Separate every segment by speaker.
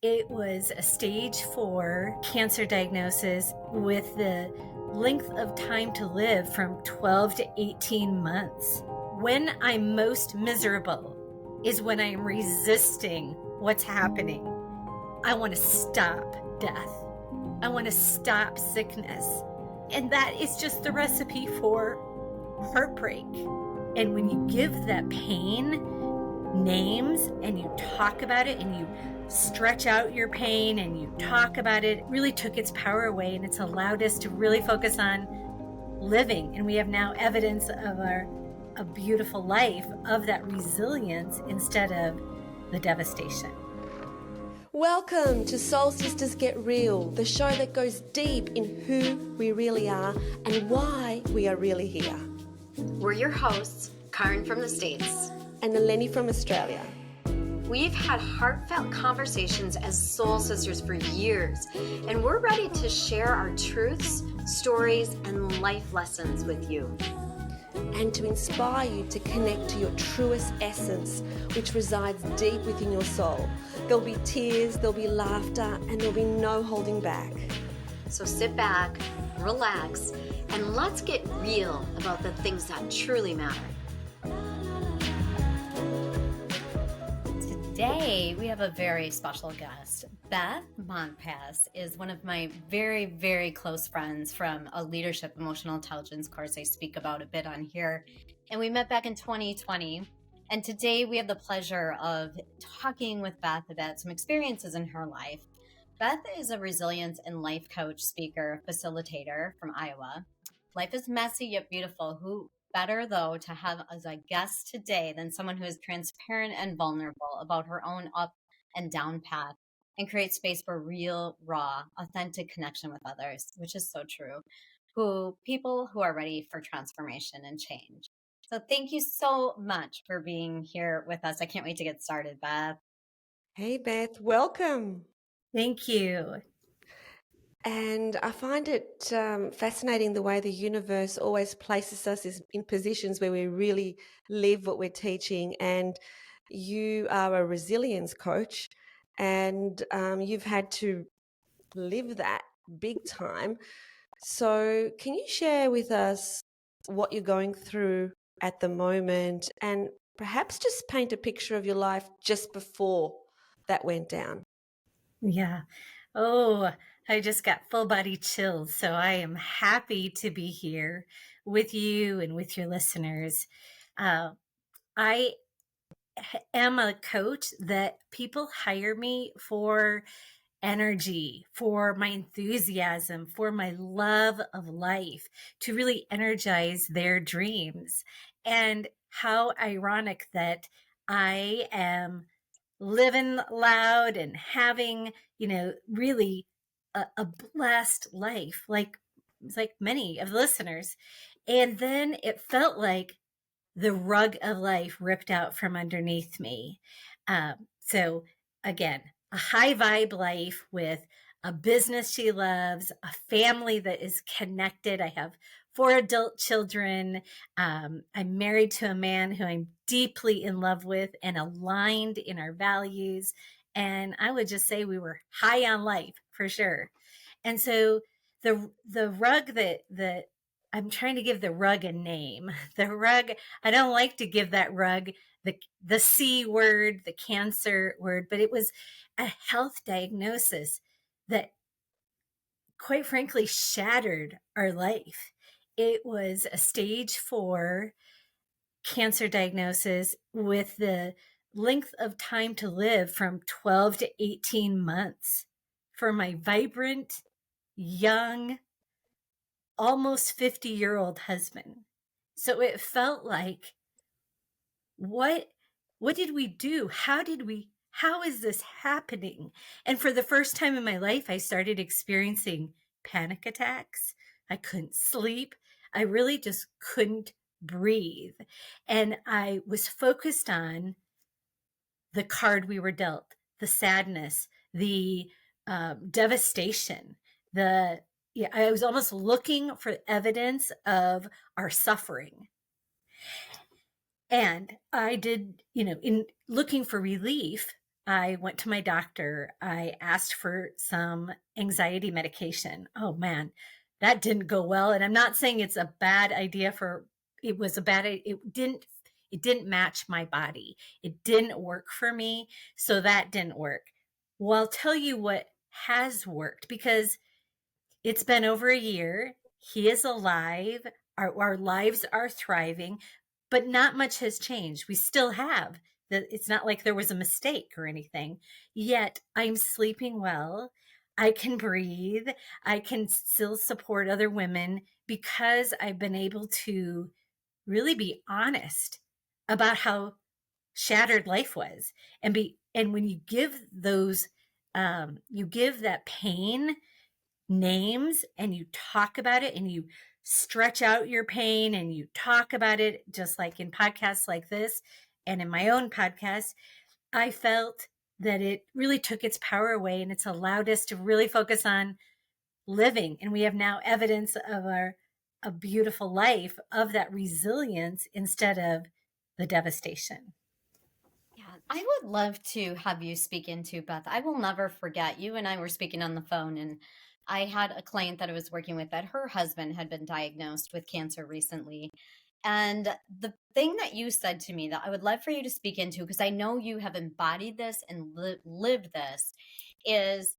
Speaker 1: It was a stage 4 cancer diagnosis with the length of time to live from 12 to 18 months. When I'm most miserable is when I'm resisting what's happening. I want to stop death. I want to stop sickness. And that is just the recipe for heartbreak. And when you give that pain names and you talk about it and you stretch out your pain and you talk about it, it really took its power away, and it's allowed us to really focus on living. And we have now evidence of a beautiful life, of that resilience instead of the devastation.
Speaker 2: Welcome to Soul Sisters Get Real, the show that goes deep in who we really are and why we are really here.
Speaker 3: We're your hosts, Karen from the States
Speaker 2: and Eleni from Australia.
Speaker 3: We've had heartfelt conversations as soul sisters for years, and we're ready to share our truths, stories, and life lessons with you.
Speaker 2: And to inspire you to connect to your truest essence, which resides deep within your soul. There'll be tears, there'll be laughter, and there'll be no holding back.
Speaker 3: So sit back, relax, and let's get real about the things that truly matter. Today, we have a very special guest. Beth Montpas is one of my very, very close friends from a leadership emotional intelligence course I speak about a bit on here. And we met back in 2020. And today we have the pleasure of talking with Beth about some experiences in her life. Beth is a resilience and life coach, speaker, facilitator from Iowa. Life is messy yet beautiful. Who better, though, to have as a guest today than someone who is transparent and vulnerable about her own up and down path and create space for real, raw, authentic connection with others, which is so true. People who are ready for transformation and change. So thank you so much for being here with us. I can't wait to get started, Beth.
Speaker 2: Hey, Beth, welcome.
Speaker 1: Thank you.
Speaker 2: And I find it fascinating the way the universe always places us in positions where we really live what we're teaching. And you are a resilience coach, and you've had to live that big time. So can you share with us what you're going through at the moment, and perhaps just paint a picture of your life just before that went down?
Speaker 1: Yeah. Oh, I just got full body chills. So I am happy to be here with you and with your listeners. I am a coach that people hire me for energy, for my enthusiasm, for my love of life, to really energize their dreams. And how ironic that I am living loud and having, really a blessed life, like many of the listeners. And then it felt like the rug of life ripped out from underneath me. So again, a high vibe life with a business she loves, a family that is connected. I have 4 adult children. I'm married to a man who I'm deeply in love with and aligned in our values. And I would just say we were high on life for sure. And so the rug that I'm trying to give the rug a name. The rug, I don't like to give that rug the C word, the cancer word, but it was a health diagnosis that quite frankly shattered our life. It was a stage 4 cancer diagnosis with the length of time to live from 12 to 18 months for my vibrant, young, almost 50-year-old husband. So it felt like, what did we do? How is this happening? And for the first time in my life, I started experiencing panic attacks. I couldn't sleep. I really just couldn't breathe. And I was focused on the card we were dealt, the sadness, the devastation, I was almost looking for evidence of our suffering. And I did, in looking for relief, I went to my doctor. I asked for some anxiety medication. Oh man, that didn't go well. And I'm not saying it's a bad idea for, it was a bad, it didn't match my body. It didn't work for me. So that didn't work. Well, I'll tell you what has worked, because it's been over a year. He is alive. Our lives are thriving, but not much has changed. We still have that. It's not like there was a mistake or anything. Yet I'm sleeping well. I can breathe. I can still support other women because I've been able to really be honest about how shattered life was, and when you give those, you give that pain names, and you talk about it, and you stretch out your pain, and you talk about it, just like in podcasts like this and in my own podcast, I felt that it really took its power away, and it's allowed us to really focus on living. And we have now evidence of a beautiful life, of that resilience instead of the devastation.
Speaker 3: Yeah, I would love to have you speak into, Beth. I will never forget, you and I were speaking on the phone, and I had a client that I was working with that her husband had been diagnosed with cancer recently. And the thing that you said to me that I would love for you to speak into, because I know you have embodied this and lived this, is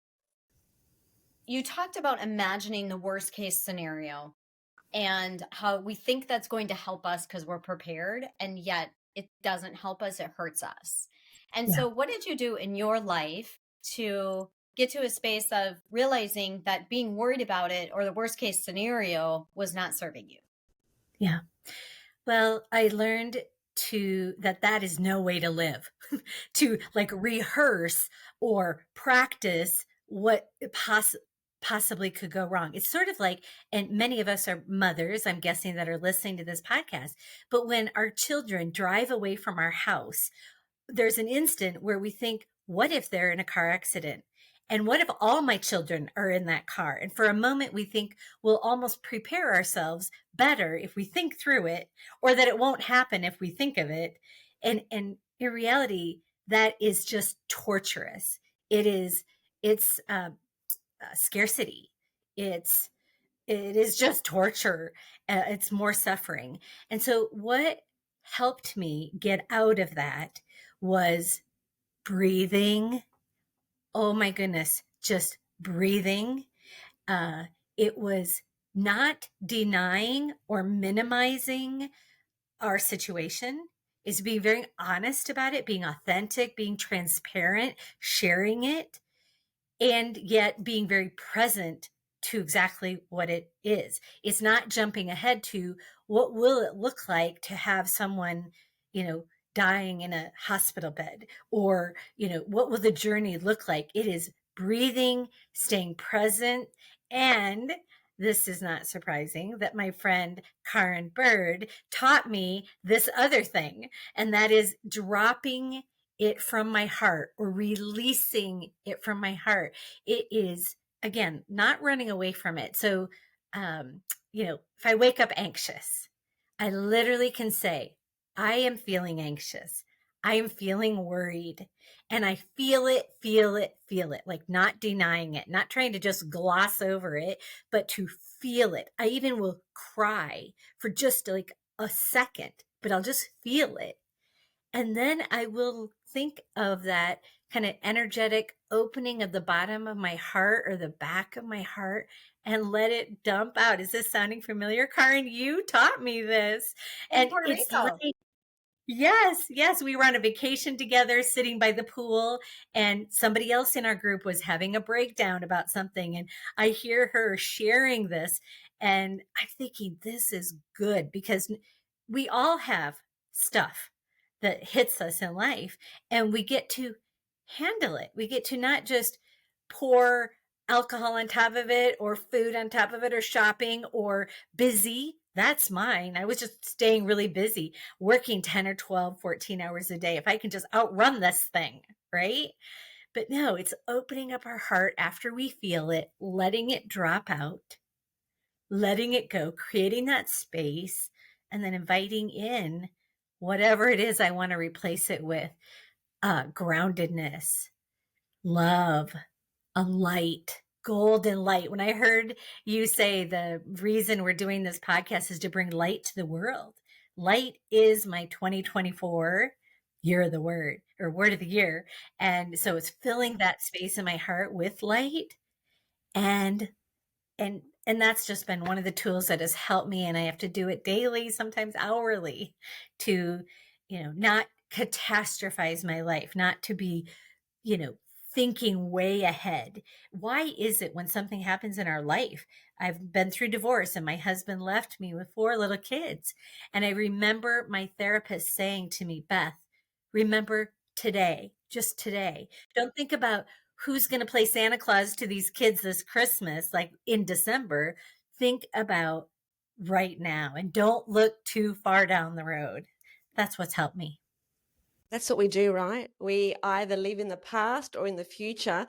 Speaker 3: you talked about imagining the worst case scenario and how we think that's going to help us because we're prepared, and yet it doesn't help us, it hurts us. And
Speaker 1: Yeah.
Speaker 3: so what did you do in your life to get to a space of realizing that being worried about it or the worst case scenario was not serving you?
Speaker 1: Yeah. Well, I learned that is no way to live, to like rehearse or practice what possibly could go wrong. It's sort of like, and many of us are mothers, I'm guessing, that are listening to this podcast, but when our children drive away from our house, there's an instant where we think, what if they're in a car accident? And what if all my children are in that car? And for a moment, we think we'll almost prepare ourselves better if we think through it, or that it won't happen if we think of it. And in reality, that is just torturous. It's scarcity. It is just torture. It's more suffering. And so what helped me get out of that was breathing. Oh my goodness, just breathing. Uh, it was not denying or minimizing our situation, is being very honest about it, being authentic, being transparent, sharing it, and yet being very present to exactly what it is. It's not jumping ahead to what will it look like to have someone, dying in a hospital bed, or, what will the journey look like? It is breathing, staying present. And this is not surprising that my friend Karen Bird taught me this other thing, and that is dropping it from my heart, or releasing it from my heart. It is, again, not running away from it. So, if I wake up anxious, I literally can say, I am feeling anxious. I am feeling worried. And I feel it, feel it, feel it, like not denying it, not trying to just gloss over it, but to feel it. I even will cry for just like a second, but I'll just feel it. And then I will think of that kind of energetic opening of the bottom of my heart, or the back of my heart, and let it dump out. Is this sounding familiar? Karen, you taught me this.
Speaker 3: In
Speaker 1: And
Speaker 3: Puerto
Speaker 1: it's
Speaker 3: Rico.
Speaker 1: like, yes, yes. We were on a vacation together, sitting by the pool, and somebody else in our group was having a breakdown about something. And I hear her sharing this, and I'm thinking, this is good, because we all have stuff that hits us in life, and we get to handle it. We get to not just pour alcohol on top of it, or food on top of it, or shopping, or busy. That's mine. I was just staying really busy, working 10 or 12, 14 hours a day. If I can just outrun this thing, right? But no, it's opening up our heart after we feel it, letting it drop out, letting it go, creating that space, and then inviting in whatever it is I want to replace it with. groundedness, love, a light, golden light. When I heard you say the reason we're doing this podcast is to bring light to the world, light is my 2024 year of the word, or word of the year. And so it's filling that space in my heart with light. And and that's just been one of the tools that has helped me, and I have to do it daily, sometimes hourly, to not catastrophize my life, not to be you know, thinking way ahead. Why is it when something happens in our life? I've been through divorce and my husband left me with 4 little kids. And I remember my therapist saying to me, Beth, remember today, just today. Don't think about who's going to play Santa Claus to these kids this Christmas, like in December. Think about right now and don't look too far down the road. That's what's helped me.
Speaker 2: That's what we do, right? We either live in the past or in the future,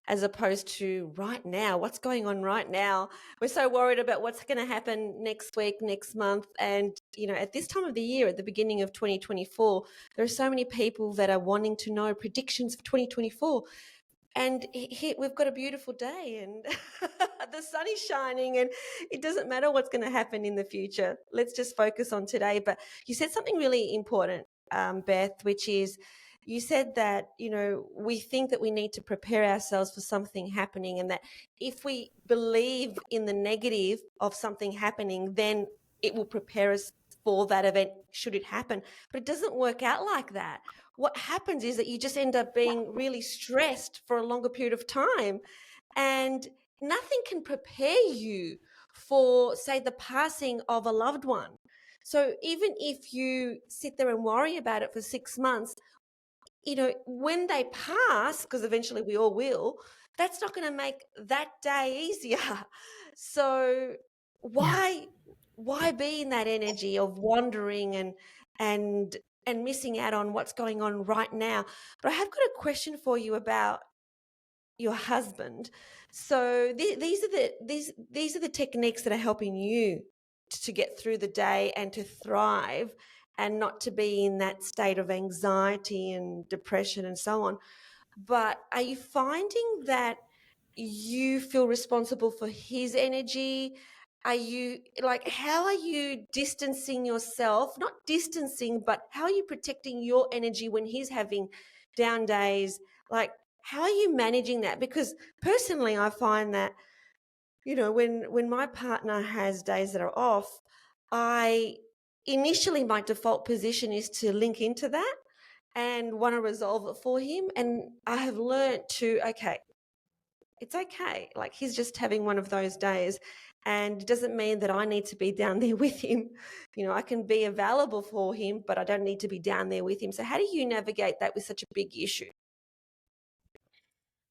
Speaker 2: as opposed to right now. What's going on right now? We're so worried about what's going to happen next week, next month. And, at this time of the year, at the beginning of 2024, there are so many people that are wanting to know predictions for 2024. And here we've got a beautiful day and the sun is shining, and it doesn't matter what's going to happen in the future. Let's just focus on today. But you said something really important, Beth, which is you said that, we think that we need to prepare ourselves for something happening, and that if we believe in the negative of something happening, then it will prepare us for that event should it happen. But it doesn't work out like that. What happens is that you just end up being really stressed for a longer period of time, and nothing can prepare you for, say, the passing of a loved one. So even if you sit there and worry about it for 6 months, when they pass, because eventually we all will, that's not going to make that day easier. So
Speaker 1: Yeah.
Speaker 2: why be in that energy of wandering and and missing out on what's going on right now? But I have got a question for you about your husband. So these are the techniques that are helping you to get through the day and to thrive, and not to be in that state of anxiety and depression and so on. But are you finding that you feel responsible for his energy? Are you like, how are you distancing yourself? Not distancing, but how are you protecting your energy when he's having down days? Like, how are you managing that? Because personally, I find that, when my partner has days that are off, I initially, my default position is to link into that and want to resolve it for him. And I have learned to, okay, it's okay. Like, he's just having one of those days. And it doesn't mean that I need to be down there with him. I can be available for him, but I don't need to be down there with him. So how do you navigate that with such a big issue?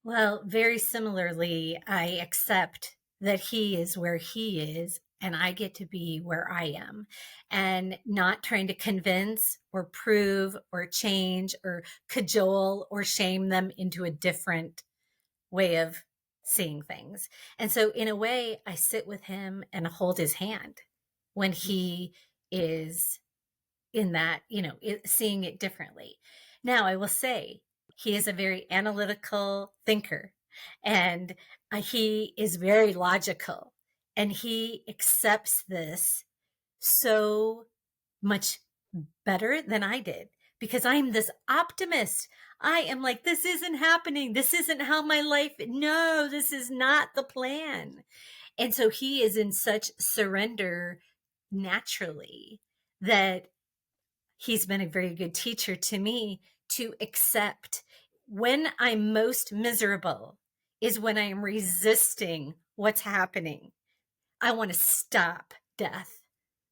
Speaker 1: Well, very similarly, I accept that he is where he is and I get to be where I am, and not trying to convince or prove or change or cajole or shame them into a different way of seeing things. And so, in a way, I sit with him and hold his hand when he is in that, seeing it differently. Now, I will say he is a very analytical thinker, and he is very logical, and he accepts this so much better than I did, because I'm this optimist. I am like, this isn't happening. This isn't how my life. No, this is not the plan. And so he is in such surrender naturally that he's been a very good teacher to me to accept when I'm most miserable is when I am resisting what's happening. I want to stop death.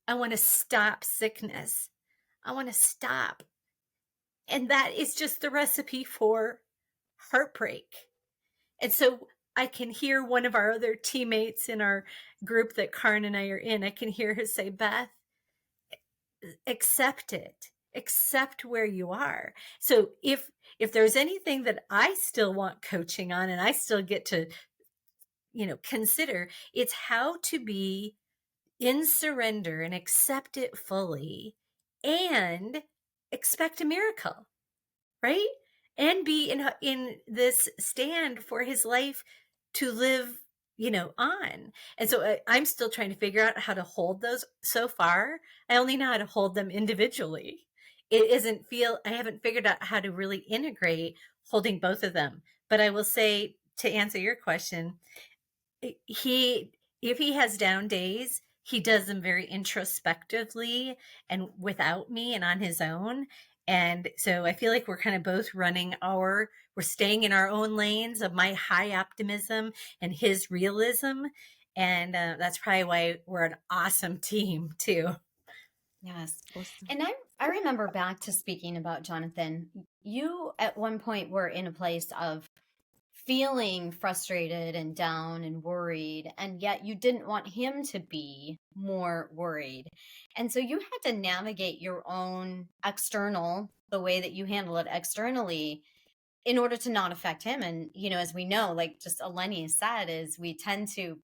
Speaker 1: I want to stop sickness. I want to stop. And that is just the recipe for heartbreak. And so I can hear one of our other teammates in our group that Karin and I are in, I can hear her say, Beth, accept it, accept where you are. So if there's anything that I still want coaching on and I still get to consider, it's how to be in surrender and accept it fully and expect a miracle, right? and be in this stand for his life to live, on. And so I'm still trying to figure out how to hold those. So far I only know how to hold them individually. It isn't feel I haven't figured out how to really integrate holding both of them. But I will say, to answer your question, he if he has down days, he does them very introspectively and without me and on his own. And so I feel like we're kind of both we're staying in our own lanes of my high optimism and his realism. And that's probably why we're an awesome team too.
Speaker 3: Yes.
Speaker 2: Awesome.
Speaker 3: And I remember back to speaking about Jonathan, you at one point were in a place of feeling frustrated and down and worried, and yet you didn't want him to be more worried. And so you had to navigate your own external, the way that you handle it externally, in order to not affect him. And, as we know, like just Eleni said, is we tend to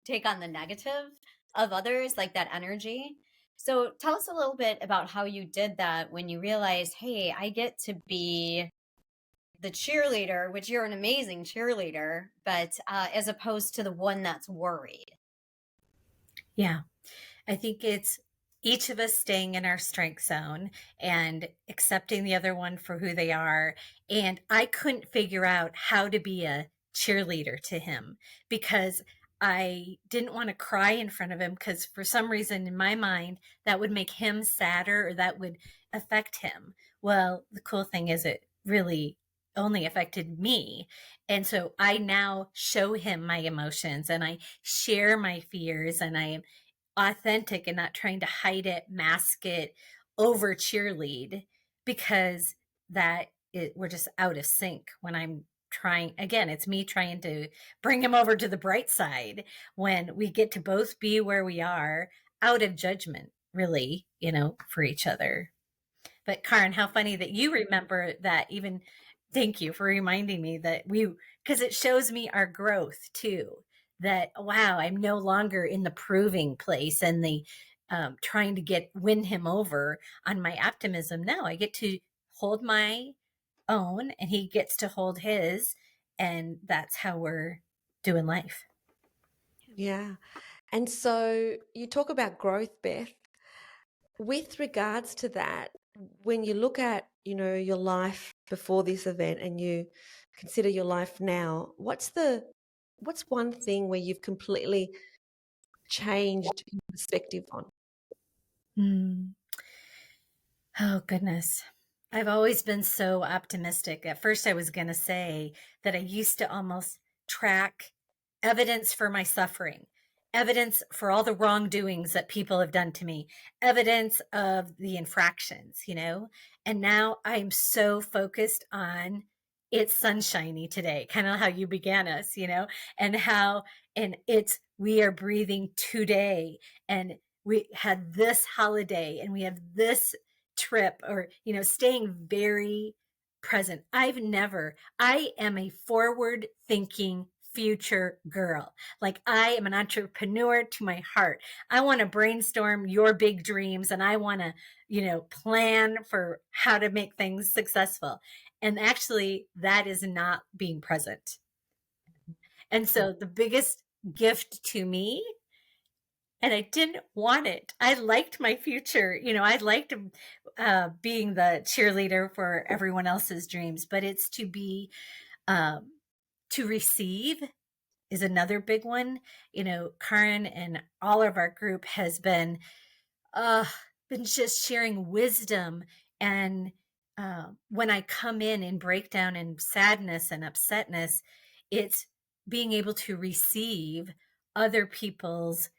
Speaker 3: take on the negative of others, like that energy. So tell us a little bit about how you did that when you realized, hey, I get to be the cheerleader, which you're an amazing cheerleader, but as opposed to the one that's worried.
Speaker 1: Yeah. I think it's each of us staying in our strength zone and accepting the other one for who they are. And I couldn't figure out how to be a cheerleader to him because I didn't want to cry in front of him because for some reason in my mind that would make him sadder or that would affect him. Well, the cool thing is it really only affected me. And so I now show him my emotions and I share my fears and I am authentic and not trying to hide it, mask it, over cheerlead because we're just out of sync when I'm trying. Again, it's me trying to bring him over to the bright side when we get to both be where we are out of judgment, really, for each other. But Karin, how funny that you remember that even. Thank you for reminding me because it shows me our growth too. That, wow, I'm no longer in the proving place and the trying to win him over on my optimism. No, I get to hold my own and he gets to hold his. And that's how we're doing life.
Speaker 2: Yeah. And so you talk about growth, Beth. With regards to that, when you look at, your life before this event and you consider your life now, what's one thing where you've completely changed your perspective on?
Speaker 1: Hmm. Oh, goodness. I've always been so optimistic. At first, I was going to say that I used to almost track evidence for my suffering, evidence for all the wrongdoings that people have done to me, evidence of the infractions. And now I'm so focused on it's sunshiny today, kind of how you began us, and we are breathing today. And we had this holiday and we have this trip or staying very present. I am a forward thinking future girl. Like I am an entrepreneur to my heart. I want to brainstorm your big dreams and I want to plan for how to make things successful. And actually that is not being present. And so the biggest gift to me, and I didn't want it. I liked my future. I liked being the cheerleader for everyone else's dreams, but it's um, to receive is another big one. Karin and all of our group has uh, been just sharing wisdom. And when I come in breakdown and sadness and upsetness, it's being able to receive other people's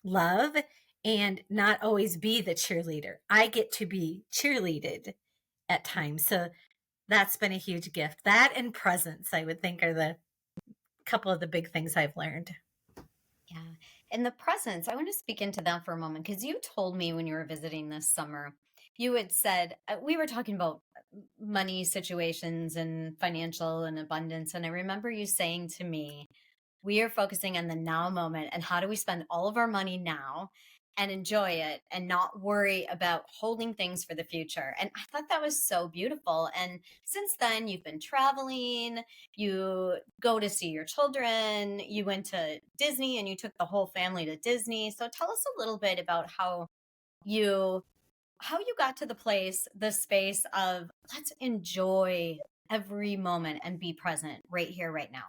Speaker 1: love and not always be the cheerleader. I get to be cheerleaded at times. So that's been a huge gift. That and presence, I would think, are the couple of the big things I've learned.
Speaker 3: Yeah. And the presence, I want to speak into that for a moment because you told me when you were visiting this summer, you had said, we were talking about money situations and financial and abundance. And I remember you saying to me, we are focusing on the now moment and how do we spend all of our money now? and enjoy it and not worry about holding things for the future. And I thought that was so beautiful. And since then, you've been traveling, you go to see your children, you went to Disney and you took the whole family to Disney. So tell us a little bit about you how you got to the space of let's enjoy every moment and be present right here, right now.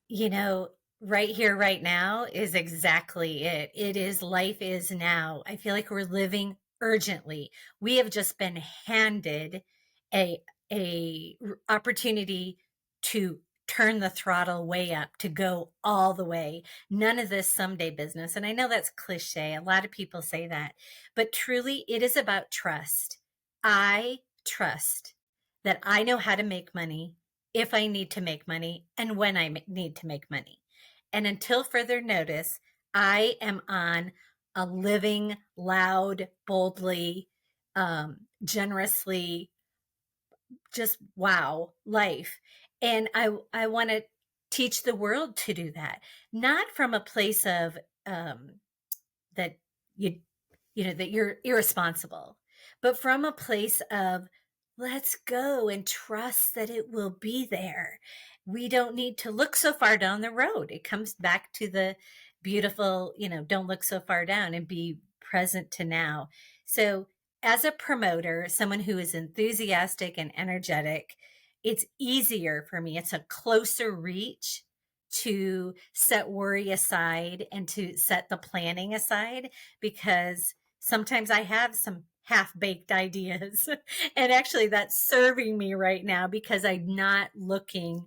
Speaker 1: You know, right here, right now is exactly it. It is life is now. I feel like we're living urgently. We have just been handed a opportunity to turn the throttle way up, to go all the way. None of this someday business. And I know that's cliche. A lot of people say that, but truly it is about trust. I trust that I know how to make money if I need to make money and when I need to make money. And until further notice, I am on a living, loud, boldly, generously, just wow life. And I want to teach the world to do that, not from a place of um, that you that you're irresponsible, but from a place of let's go and trust that it will be there. We don't need to look so far down the road. It comes back to the beautiful, don't look so far down and be present to now. So as a promoter, someone who is enthusiastic and energetic, it's easier for me. It's a closer reach to set worry aside and to set the planning aside, because sometimes I have some half baked ideas. And actually, that's serving me right now because I'm not looking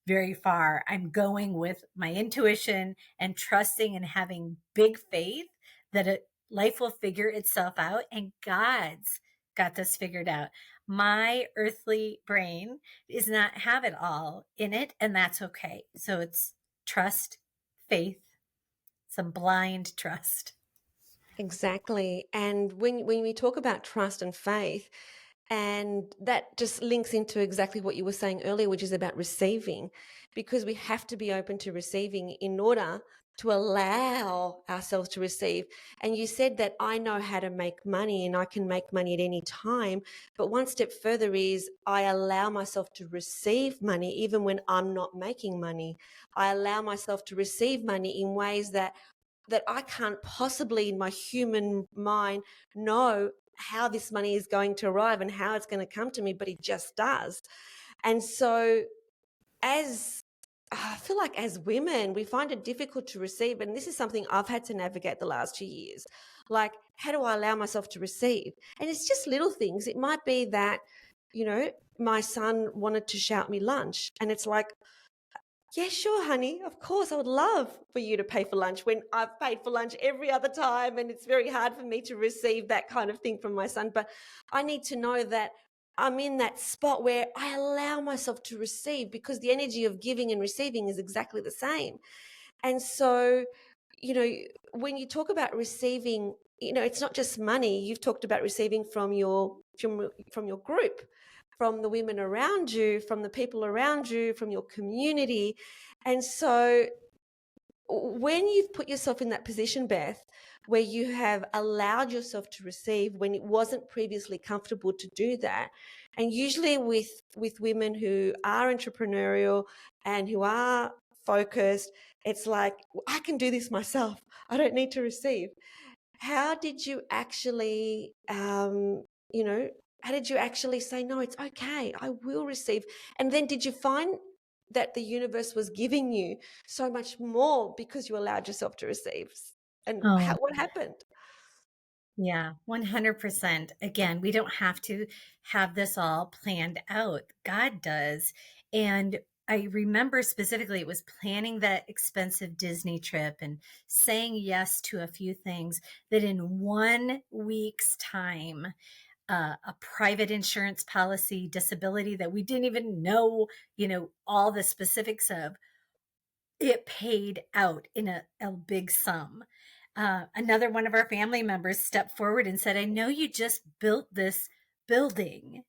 Speaker 1: very far. I'm going with my intuition and trusting and having big faith that life will figure itself out, and God's got this figured out. My earthly brain does not have it all in it, and that's okay. So it's trust, faith, some blind trust.
Speaker 2: Exactly. And when we talk about trust and faith, and that just links into exactly what you were saying earlier, which is about receiving, because we have to be open to receiving in order to allow ourselves to receive. And you said that I know how to make money and I can make money at any time. But one step further is I allow myself to receive money even when I'm not making money. I allow myself to receive money in ways that I can't possibly in my human mind know how this money is going to arrive and how it's going to come to me, but it just does. And so as I feel like as women, we find it difficult to receive. And this is something I've had to navigate the last 2 years. Like, how do I allow myself to receive? And it's just little things. It might be that, my son wanted to shout me lunch. And it's like, yeah, sure, honey. Of course, I would love for you to pay for lunch when I've paid for lunch every other time. And it's very hard for me to receive that kind of thing from my son. But I need to know that I'm in that spot where I allow myself to receive, because the energy of giving and receiving is exactly the same. And so, you know, when you talk about receiving, it's not just money. You've talked about receiving from your group, from the women around you, from the people around you, from your community. And so when you've put yourself in that position, Beth, where you have allowed yourself to receive when it wasn't previously comfortable to do that, and usually with women who are entrepreneurial and who are focused, it's like, I can do this myself. I don't need to receive. How did you actually, how did you actually say, no, it's okay, I will receive? And then did you find that the universe was giving you so much more because you allowed yourself to receive? And
Speaker 1: Oh,
Speaker 2: what happened?
Speaker 1: yeah, 100%. Again, we don't have to have this all planned out. God does. And I remember specifically it was planning that expensive Disney trip and saying yes to a few things that in 1 week's time, a private insurance policy, disability that we didn't even know, all the specifics of, it paid out in a big sum. Another one of our family members stepped forward and said, I know you just built this building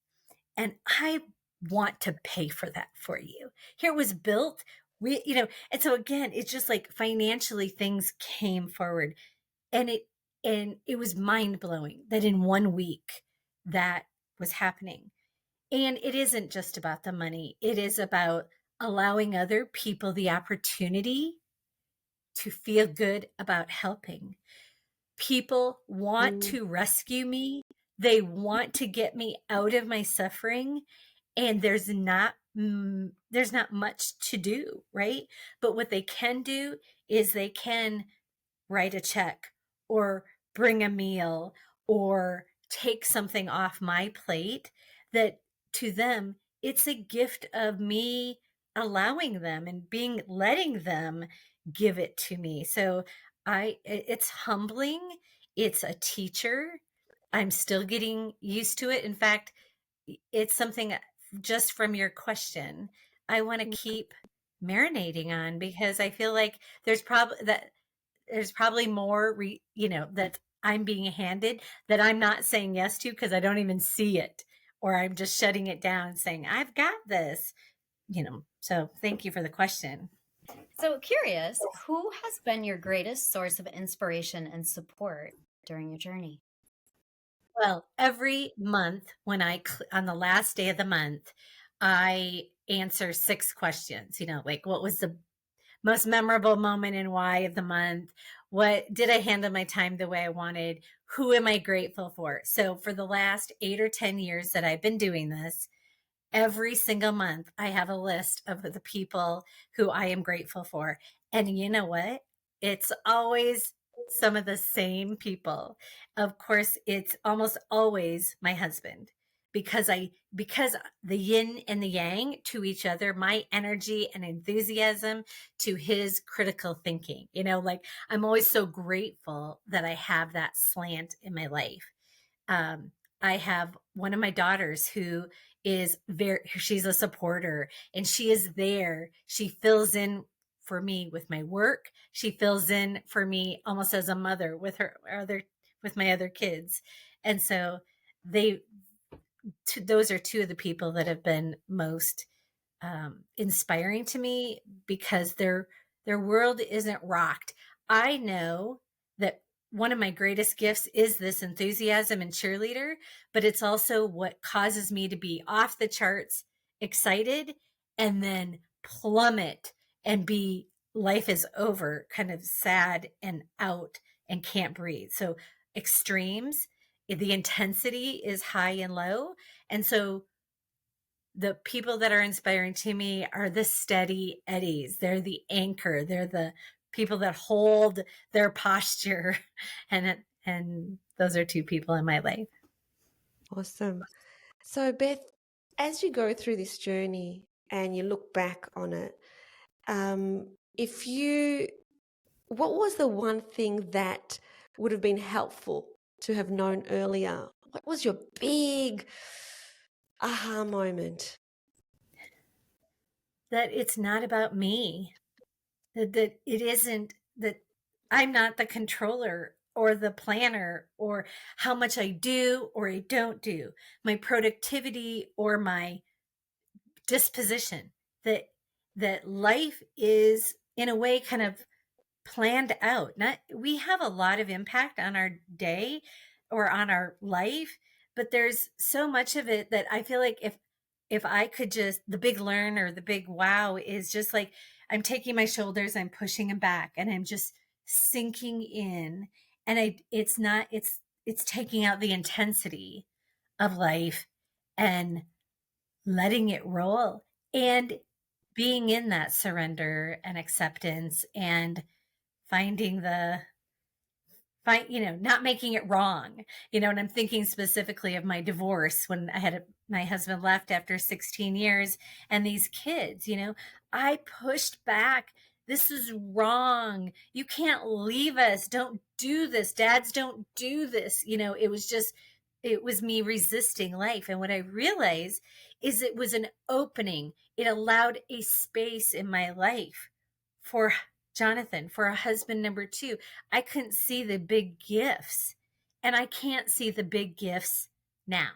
Speaker 1: and I want to pay for that for you. Here it was built. And so again, it's just like financially things came forward. And it was mind-blowing that in 1 week that was happening. And it isn't just about the money. It is about allowing other people the opportunity to feel good about helping. People want
Speaker 2: Mm,
Speaker 1: to rescue me. They want to get me out of my suffering, and there's not much to do, right? But what they can do is they can write a check or bring a meal or take something off my plate that to them it's a gift of me allowing them and being letting them give it to me. So it's humbling, it's a teacher. I'm still getting used to it. In fact, it's something just from your question I want to
Speaker 2: mm.
Speaker 1: keep marinating on, because I feel like there's probably more that I'm being handed that I'm not saying yes to because I don't even see it, or I'm just shutting it down and saying I've got this. So thank you for the question.
Speaker 3: So curious, who has been your greatest source of inspiration and support during your journey?
Speaker 1: Well, every month on the last day of the month, I answer 6 questions, like what was the most memorable moment and why of the month? What did I handle my time the way I wanted? Who am I grateful for? So for the last 8 or 10 years that I've been doing this, every single month I have a list of the people who I am grateful for. And you know what? It's always some of the same people. Of course, it's almost always my husband, because the yin and the yang to each other, my energy and enthusiasm to his critical thinking. Like I'm always so grateful that I have that slant in my life. um, I have one of my daughters who she's a supporter, and she is there. She fills in for me with my work. She fills in for me almost as a mother with my other kids. And so they, those are two of the people that have been most inspiring to me, because their world isn't rocked. I know that one of my greatest gifts is this enthusiasm and cheerleader, but it's also what causes me to be off the charts excited and then plummet and be life is over, kind of sad and out and can't breathe. So extremes, the intensity is high and low. And so the people that are inspiring to me are the steady eddies. They're the anchor. They're the people that hold their posture. And those are two people in my life.
Speaker 2: Awesome. So, Beth, as you go through this journey and you look back on it, if you, what was the one thing that would have been helpful to have known earlier? What was your big aha moment?
Speaker 1: That it's not about me. That it isn't that I'm not the controller or the planner or how much I do or I don't do, my productivity or my disposition. That life is in a way kind of planned out. Not We have a lot of impact on our day or on our life, but there's so much of it that I feel like if I could just, the big learn or the big wow is just like I'm taking my shoulders, I'm pushing them back, and I'm just sinking in. And it's taking out the intensity of life and letting it roll, and being in that surrender and acceptance, and finding the not making it wrong. And I'm thinking specifically of my divorce when my husband left after 16 years, and these kids. I pushed back. This is wrong. You can't leave us. Don't do this. Dads don't do this. It was me resisting life. And what I realized is it was an opening. It allowed a space in my life for Jonathan, for a husband number two. I couldn't see the big gifts, and I can't see the big gifts now.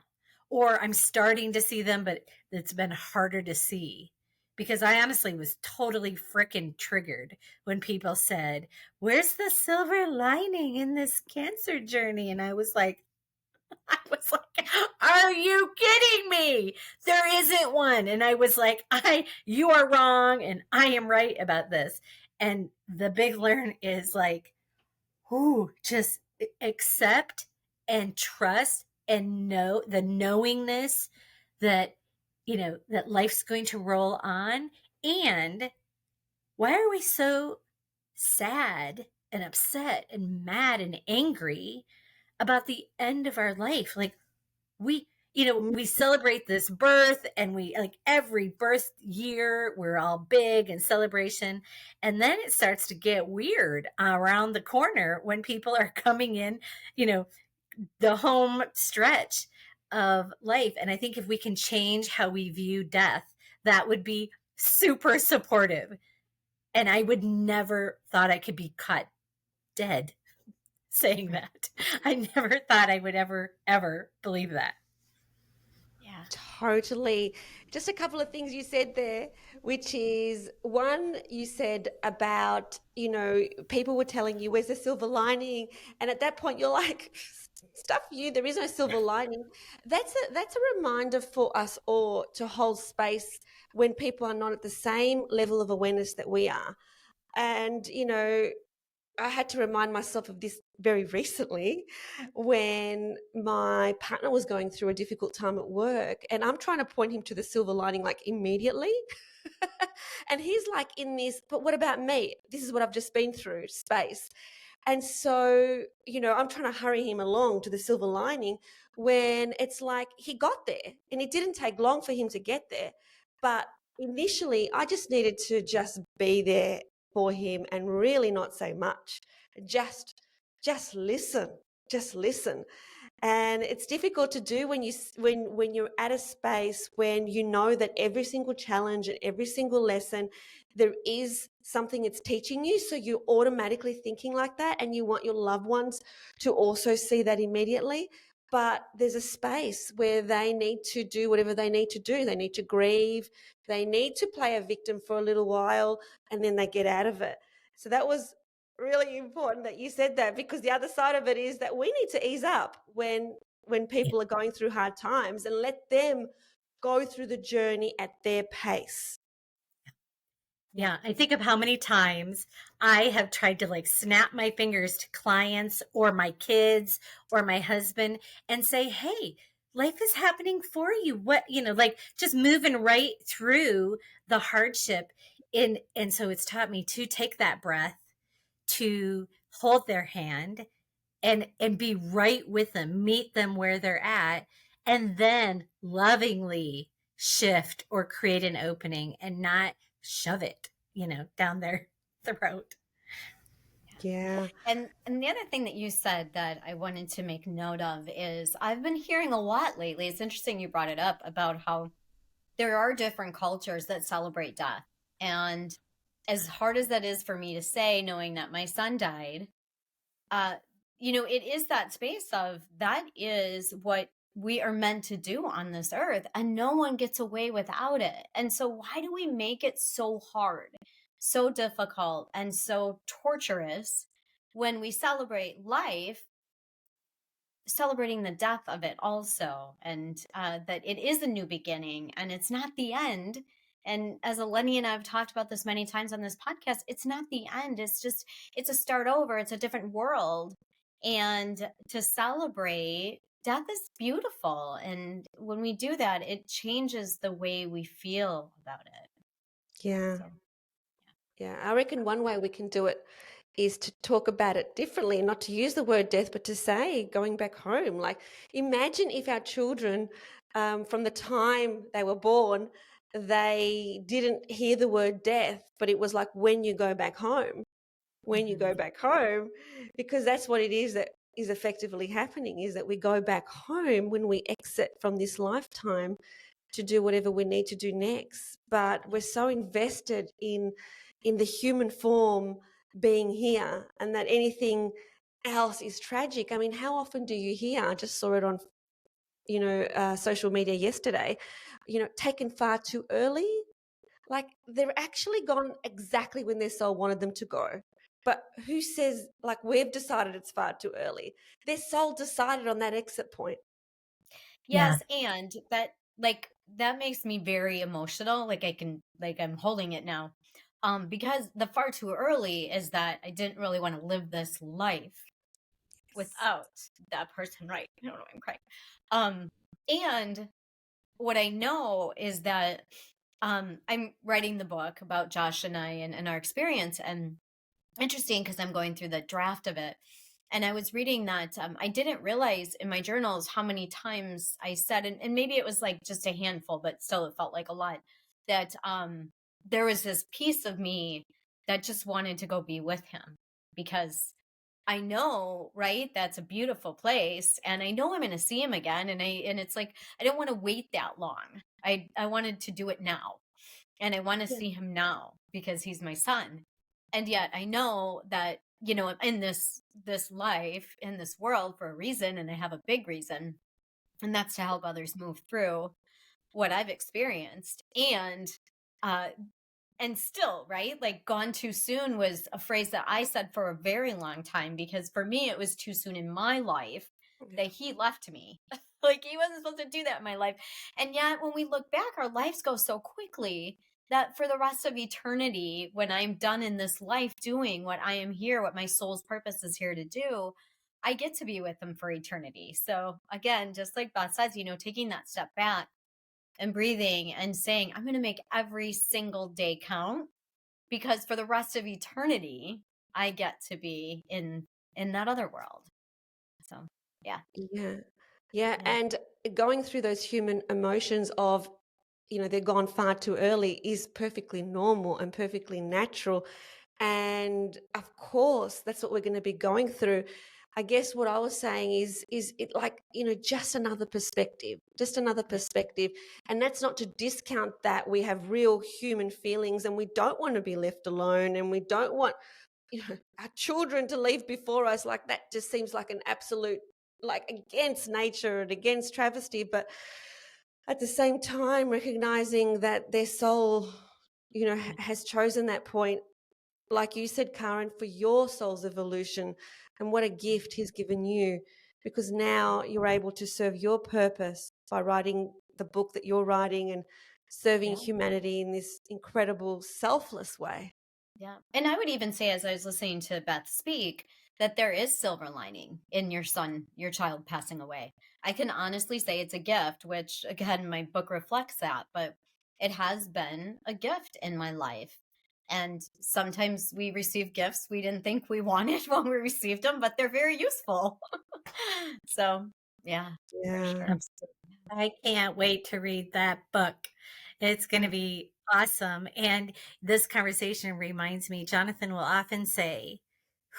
Speaker 1: Or I'm starting to see them, but it's been harder to see because I honestly was totally freaking triggered when people said, "Where's the silver lining in this cancer journey?" And I was like, "Are you kidding me? There isn't one." And I was like, you are wrong and I am right about this. And the big learn is like, just accept and trust and know the knowingness that, that life's going to roll on. And why are we so sad and upset and mad and angry about the end of our life? Like, we
Speaker 2: Mm.
Speaker 1: we celebrate this birth, and we like every birth year we're all big in celebration, and then it starts to get weird around the corner when people are coming in, you know the home stretch of life. And I think if we can change how we view death, that would be super supportive. And I would never thought I could be caught dead saying that. I never thought I would ever believe that.
Speaker 3: Yeah.
Speaker 2: Totally. Just a couple of things you said there, which is one, you said about, people were telling you, where's the silver lining? And at that point, you're like, stuff you, there is no silver lining. That's a reminder for us all to hold space when people are not at the same level of awareness that we are. And, I had to remind myself of this very recently when my partner was going through a difficult time at work, and I'm trying to point him to the silver lining like immediately. And he's like in this, but what about me? This is what I've just been through space. And so, I'm trying to hurry him along to the silver lining when it's like he got there and it didn't take long for him to get there. But initially, I just needed to just be there for him and really not say much. Just listen. Just listen. And it's difficult to do when you're at a space when you know that every single challenge and every single lesson there is something it's teaching you, so you're automatically thinking like that and you want your loved ones to also see that immediately. But there's a space where they need to do whatever they need to do. They need to grieve, they need to play a victim for a little while, and then they get out of it. So that was really important that you said that, because the other side of it is that we need to ease up when people are going through hard times and let them go through the journey at their pace.
Speaker 1: Yeah, I think of how many times I have tried to like snap my fingers to clients or my kids or my husband and say, "Hey, life is happening for you." What, like just moving right through the hardship. And so it's taught me to take that breath, to hold their hand and be right with them, meet them where they're at, and then lovingly shift or create an opening and not shove it, down their throat.
Speaker 2: Yeah.
Speaker 3: And the other thing that you said that I wanted to make note of is I've been hearing a lot lately. It's interesting you brought it up about how there are different cultures that celebrate death. And as hard as that is for me to say, knowing that my son died, uh, it is that space of that is what we are meant to do on this earth, and no one gets away without it. And so, why do we make it so hard, so difficult, and so torturous when we celebrate life, celebrating the death of it also, and that it is a new beginning and it's not the end. And as Eleni and I've talked about this many times on this podcast, it's not the end. It's a start over. It's a different world. And to celebrate death is beautiful. And when we do that, it changes the way we feel about it.
Speaker 2: Yeah.
Speaker 3: So,
Speaker 2: Yeah. I reckon one way we can do it is to talk about it differently, not to use the word death, but to say going back home. Like, imagine if our children, from the time they were born, they didn't hear the word death, but it was like when you go back home, when you go back home, because that's what it is that is effectively happening, is that we go back home when we exit from this lifetime to do whatever we need to do next. But we're so invested in the human form being here, and that anything else is tragic. I mean, how often do you hear, I just saw it on social media yesterday, taken far too early, like they're actually gone exactly when their soul wanted them to go. But who says, like, we've decided it's far too early? Their soul decided on that exit point.
Speaker 1: Yeah.
Speaker 3: Yes, and that makes me very emotional. I'm holding it now. Because the far too early is that I didn't really want to live this life without that person, right? I don't know why I'm crying. And what I know is that I'm writing the book about Josh and I and our experience, and interesting because I'm going through the draft of it. And I was reading that I didn't realize in my journals how many times I said, and maybe it was like just a handful, but still it felt like a lot, that there was this piece of me that just wanted to go be with him because I know, right? That's a beautiful place. And I know I'm going to see him again. And it's like, I didn't want to wait that long. I wanted to do it now. And I want to
Speaker 2: Yeah.
Speaker 3: see him now because he's my son. And yet I know that, in this life, in this world for a reason, and I have a big reason, and that's to help others move through what I've experienced. Uh and still, right? Like gone too soon was a phrase that I said for a very long time because for me it was too soon in my life that
Speaker 2: Yeah.
Speaker 3: he left me. Like he wasn't supposed to do that in my life. And yet when we look back, our lives go so quickly that for the rest of eternity, when I'm done in this life doing what I am here, what my soul's purpose is here to do, I get to be with him for eternity. So again, just like Beth says, taking that step back and breathing and saying, I'm going to make every single day count because for the rest of eternity, I get to be in that other world. So, yeah.
Speaker 2: Yeah. Yeah.
Speaker 3: Yeah.
Speaker 2: And going through those human emotions of, they're gone far too early is perfectly normal and perfectly natural. And of course, that's what we're going to be going through. I guess what I was saying is it like, just another perspective, just another
Speaker 3: Yeah.
Speaker 2: perspective. And that's not to discount that we have real human feelings and we don't want to be left alone and we don't want, our children to leave before us. Like that just seems like an absolute, like against nature and against travesty. But at the same time, recognizing that their soul, has chosen that point, like you said, Karen, for your soul's evolution, and what a gift he's given you, because now you're able to serve your purpose by writing the book that you're writing and serving
Speaker 3: Yeah.
Speaker 2: humanity in this incredible selfless way.
Speaker 3: Yeah. And I would even say, as I was listening to Beth speak, that there is silver lining in your child passing away. I can honestly say it's a gift, which again, my book reflects that, but it has been a gift in my life. And sometimes we receive gifts we didn't think we wanted when we received them, but they're very useful. So, yeah, for
Speaker 2: Yeah.
Speaker 3: sure.
Speaker 1: I can't wait to read that book. It's going to be awesome. And this conversation reminds me, Jonathan will often say,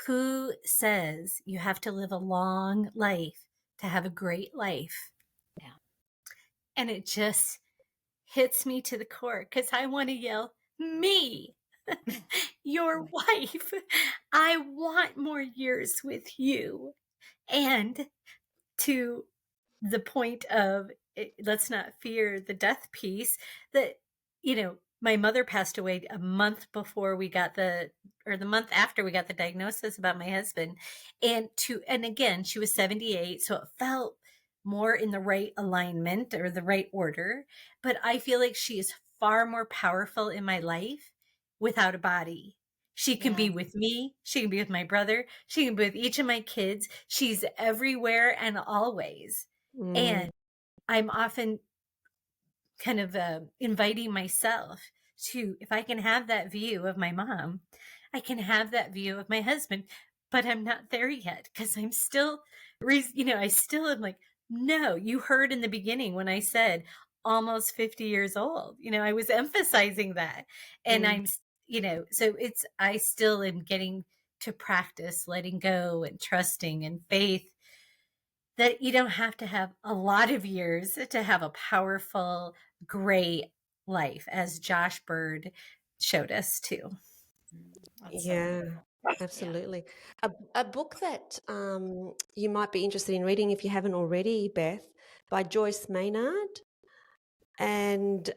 Speaker 1: who says you have to live a long life to have a great life?
Speaker 3: Yeah.
Speaker 1: And it just hits me to the core because I want to yell, me, your wife. I want more years with you. And to the point of let's not fear the death piece, that my mother passed away a month before we got the month after we got the diagnosis about my husband, and again she was 78, so it felt more in the right alignment or the right order, but I feel like she is far more powerful in my life without a body. She can
Speaker 3: Yeah.
Speaker 1: be with me. She can be with my brother. She can be with each of my kids. She's everywhere and always.
Speaker 2: Mm,
Speaker 1: And I'm often kind of inviting myself to, if I can have that view of my mom, I can have that view of my husband, but I'm not there yet because I'm still, I still am like, no, you heard in the beginning when I said almost 50 years old, I was emphasizing that. And
Speaker 2: mm.
Speaker 1: so I still am getting to practice letting go and trusting and faith that you don't have to have a lot of years to have a powerful, great life, as Josh Bird showed us too.
Speaker 3: That's so
Speaker 2: Yeah,
Speaker 3: beautiful. Yeah.
Speaker 2: absolutely. A book that you might be interested in reading if you haven't already, Beth, by Joyce Maynard. And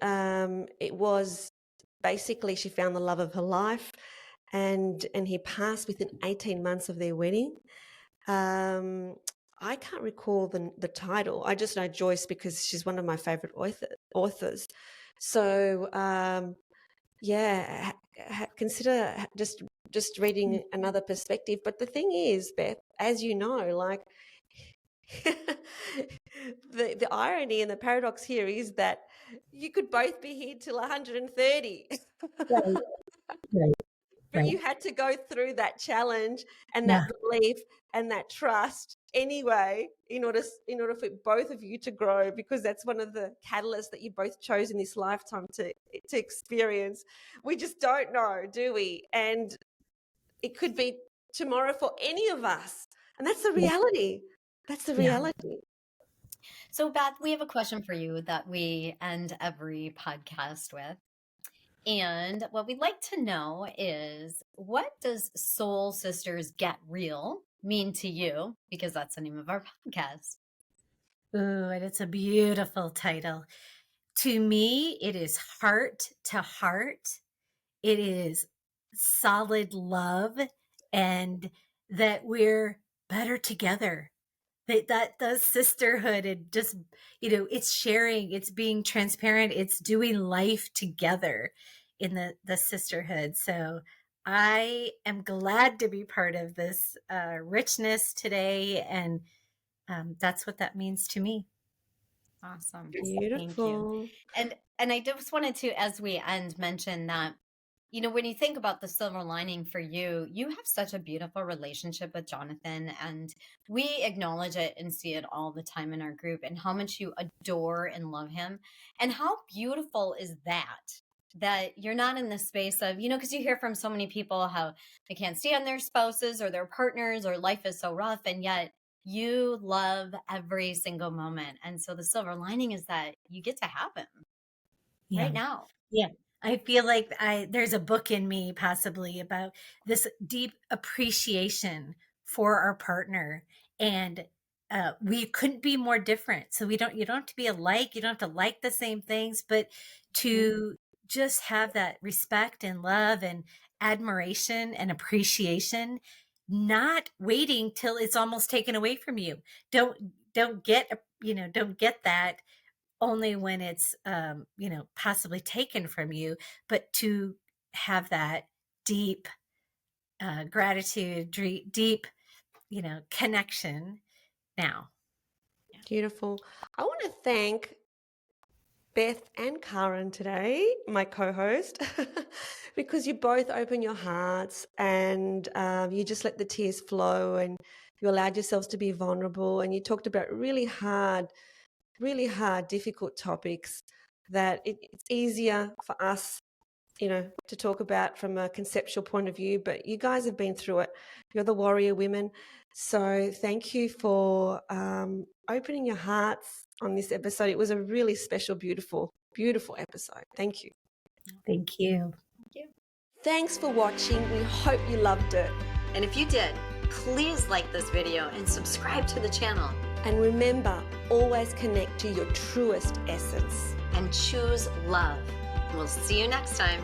Speaker 2: it was basically she found the love of her life, and he passed within 18 months of their wedding. I can't recall the title. I just know Joyce because she's one of my favorite authors. So consider just reading another perspective. But the thing is, Beth, as you know, like the irony and the paradox here is that you could both be here till 130.
Speaker 1: Right, right,
Speaker 2: But
Speaker 1: right.
Speaker 2: you had to go through that challenge and
Speaker 1: Yeah,
Speaker 2: that belief and that trust anyway in order for both of you to grow, because that's one of the catalysts that you both chose in this lifetime to experience. We just don't know, do we? And it could be tomorrow for any of us, and that's the
Speaker 1: yeah,
Speaker 2: reality. That's the
Speaker 1: yeah.
Speaker 2: reality.
Speaker 3: So, Beth, we have a question for you that we end every podcast with. And what we'd like to know is, what does Soul Sisters Get Real mean to you? Because that's the name of our podcast.
Speaker 1: Ooh, and it's a beautiful title. To me, it is heart to heart. It is solid love, and that we're better together. That the sisterhood, and just, it's sharing, it's being transparent, it's doing life together in the sisterhood. So I am glad to be part of this richness today, and that's what that means to me.
Speaker 3: Awesome. Thank you.
Speaker 2: Beautiful.
Speaker 3: And I just wanted to, as we end, mention that, when you think about the silver lining for you, you have such a beautiful relationship with Jonathan, and we acknowledge it and see it all the time in our group, and how much you adore and love him. And how beautiful is that you're not in the space of, because you hear from so many people how they can't stand their spouses or their partners, or life is so rough, and yet you love every single moment. And so the silver lining is that you get to have him
Speaker 1: Yeah.
Speaker 3: right now.
Speaker 1: Yeah. I feel like there's a book in me possibly about this deep appreciation for our partner, and we couldn't be more different. So you don't have to be alike, you don't have to like the same things, but to just have that respect and love and admiration and appreciation, not waiting till it's almost taken away from you. Don't get, don't get that only when it's possibly taken from you, but to have that deep gratitude, deep connection now.
Speaker 2: Beautiful. I want to thank Beth and Karen today, my co-host, because you both open your hearts, and you just let the tears flow, and you allowed yourselves to be vulnerable, and you talked about really hard, difficult topics that it's easier for us, to talk about from a conceptual point of view, but you guys have been through it. You're the warrior women. So thank you for opening your hearts on this episode. It was a really special, beautiful, beautiful episode. Thank you.
Speaker 1: Thank you.
Speaker 3: Thank you.
Speaker 2: Thanks for watching. We hope you loved it.
Speaker 3: And if you did, please like this video and subscribe to the channel.
Speaker 2: And remember, always connect to your truest essence.
Speaker 3: And choose love. We'll see you next time.